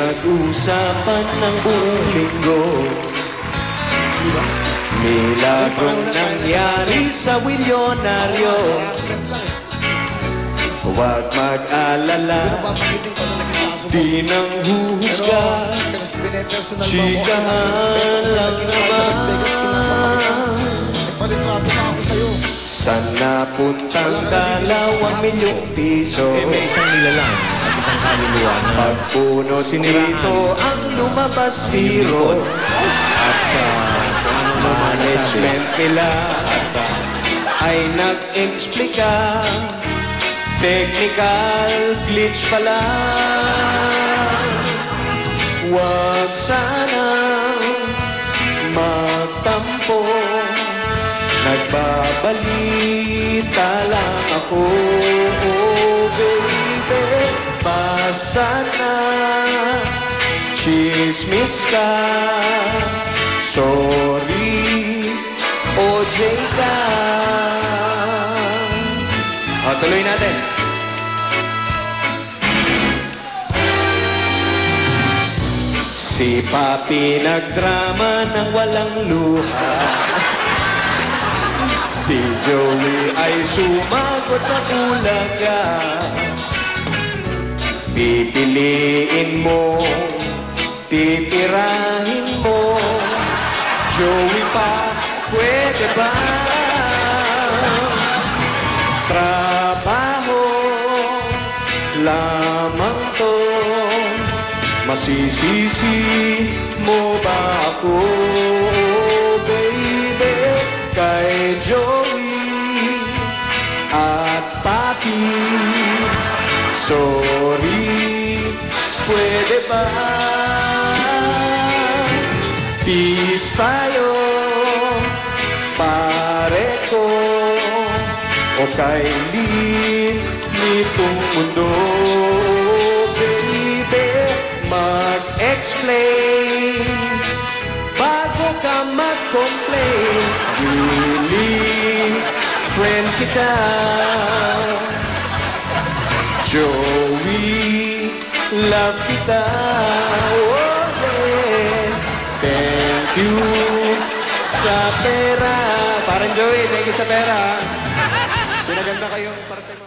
Pinag-usapan ng buong linggo, milagrong nangyari sa milyonaryo. Huwag mag-alala, di nang huhusga, chikahan lang naman. Saan napuntang 2 milyong piso? May isang nilalang at isang kaluluwa na Pagpunot nito ang lumabas zero. at Management nila ay nag-explika, technical glitch pala. Huwag sanang magtampo, nagbabalita lang ako, oh baby. Basta na chismis ka, sorry, OJ ka. O, tuloy natin. Si Papi nagdrama ng walang luha, si Joey ay sumagot sa bulaga. Pipiliin mo, titirahin mo, Joey pa, pwede ba? Trabaho lamang to, masisisi mo ba ako, baby? Kay Joey at Papi, sorry, pwede ba? Peace tayo, pare ko, o kay nitong mundo, baby. Mag-explain bago ka mag-complain. Really, friend kita, Joey, love kita. Oh, yeah. Thank you sa pera. Parang Joey, thank you sa pera. Pinaganda kayong parte mo.